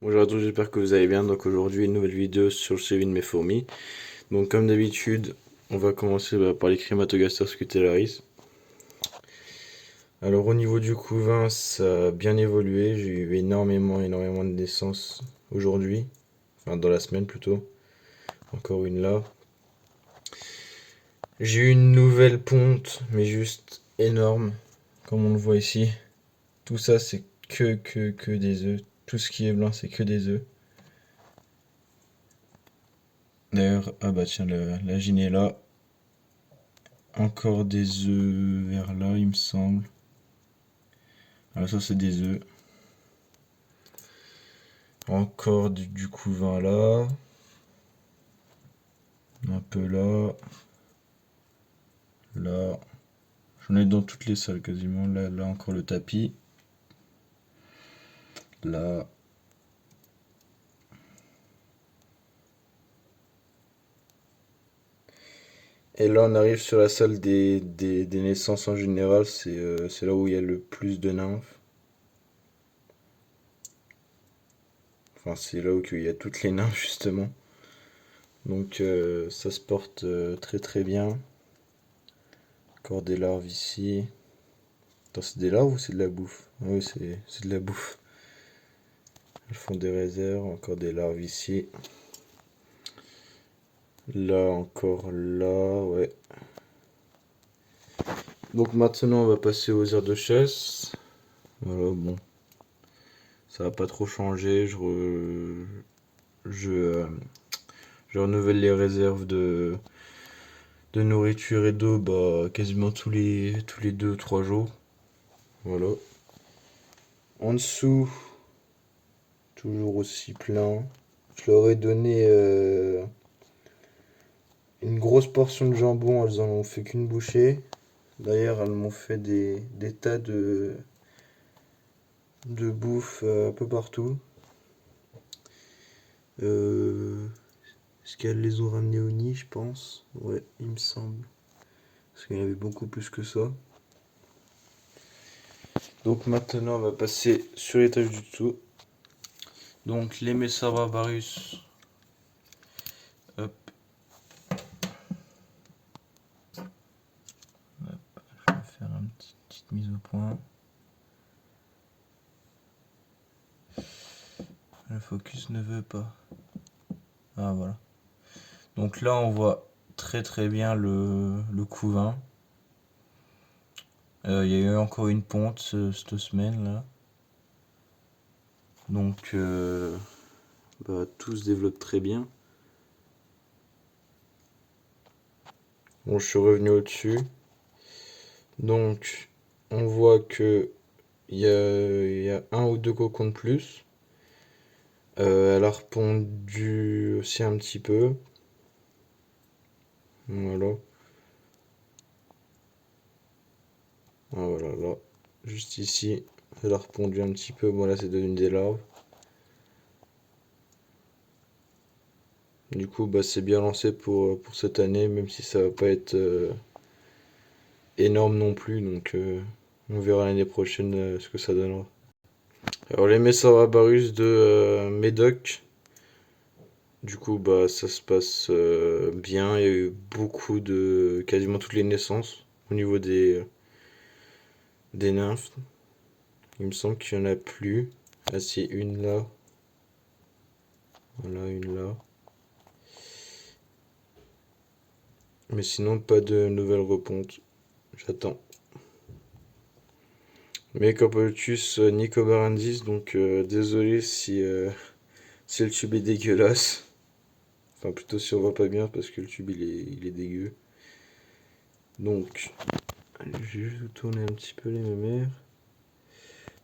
Bonjour à tous, j'espère que vous allez bien. Donc aujourd'hui, une nouvelle vidéo sur le suivi de mes fourmis. Donc comme d'habitude, on va commencer par les Crematogaster scutellaris. Alors au niveau du couvain, ça a bien évolué. J'ai eu énormément de naissances aujourd'hui. Enfin dans la semaine plutôt. Encore une là. J'ai eu une nouvelle ponte, mais juste énorme. Comme on le voit ici. Tout ça c'est que des œufs. Tout ce qui est blanc c'est que des œufs. D'ailleurs, ah bah tiens, la gine est là. Encore des œufs vers là, il me semble. Ah, ça, c'est des œufs. Encore du couvain là. Un peu là. Là. J'en ai dans toutes les salles quasiment. Là encore le tapis. Là. Et là, on arrive sur la salle des naissances en général. C'est là où il y a le plus de nymphes. Enfin, c'est là où il y a toutes les nymphes, justement. Donc, ça se porte très très bien. Encore des larves ici. Attends, c'est des larves ou c'est de la bouffe? Ah oui, c'est de la bouffe. Elles font des réserves, encore des larves ici. Là, encore là, ouais. Donc maintenant, on va passer aux aires de chasse. Voilà, bon. Ça va pas trop changer. Je, euh, je renouvelle les réserves de nourriture et d'eau bah, quasiment tous les 2 ou 3 jours. Voilà. En dessous, toujours aussi plein. Je leur ai donné une grosse portion de jambon, elles en ont fait qu'une bouchée. D'ailleurs, elles m'ont fait des tas de bouffe un peu partout. Euh, Est-ce qu'elles les ont ramenées au nid, je pense? Ouais, il me semble. Parce qu'il y en avait beaucoup plus que ça. Donc maintenant, on va passer sur l'étage du dessous. Donc les Messarabarus. Hop, hop, je vais faire une petite mise au point. Le focus ne veut pas. Ah voilà. Donc là, on voit très très bien le couvain. Il y a eu encore une ponte cette semaine là. Donc bah, tout se développe très bien. Bon, je suis revenu au-dessus. Donc on voit que il y a 1 ou 2 cocons de plus. Elle a repondu aussi un petit peu. Voilà. Ah, voilà, là. Juste ici. Elle a repondu un petit peu. Bon, là, c'est devenu des larves. Du coup, bah, c'est bien lancé pour cette année, même si ça va pas être énorme non plus. Donc, on verra l'année prochaine ce que ça donnera. Alors, les Messarabarus de Médoc, du coup, bah, ça se passe bien. Il y a eu quasiment toutes les naissances au niveau des nymphes. Il me semble qu'il y en a plus. Ah, si, une là. Voilà, une là. Mais sinon, pas de nouvelles repontes. J'attends. Mais Corporatus Nicobarandis, donc désolé si le tube est dégueulasse. Enfin, plutôt si on voit pas bien parce que le tube il est dégueu. Donc, je vais juste vous tourner un petit peu les mémères.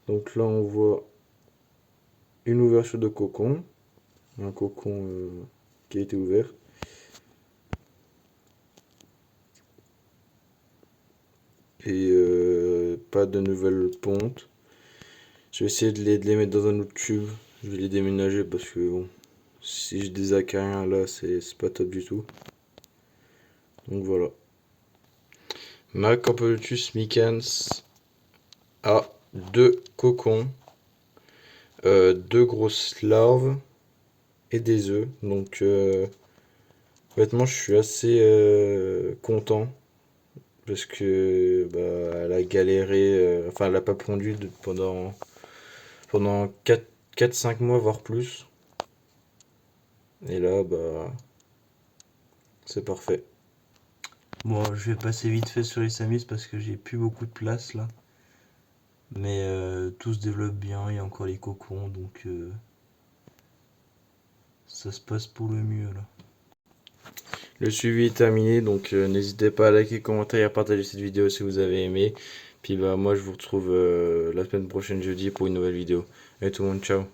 Donc là, on voit une ouverture de cocon. Un cocon qui a été ouvert. Et pas de nouvelles pontes. Je vais essayer de les mettre dans un autre tube. Je vais les déménager parce que bon, si j'ai des acariens là, c'est pas top du tout. Donc voilà. Ma Corporatus micans a 2 cocons. deux grosses larves et des œufs. Donc honnêtement, je suis assez content parce que bah, elle a galéré, enfin elle a pas pondu pendant 4-5 mois voire plus. Et là, bah, c'est parfait. Bon, je vais passer vite fait sur les samis parce que j'ai plus beaucoup de place là. Mais tout se développe bien, il y a encore les cocons, donc ça se passe pour le mieux là. Le suivi est terminé, donc n'hésitez pas à liker, commenter et à partager cette vidéo si vous avez aimé. Puis bah moi je vous retrouve la semaine prochaine jeudi pour une nouvelle vidéo. Et tout le monde, ciao.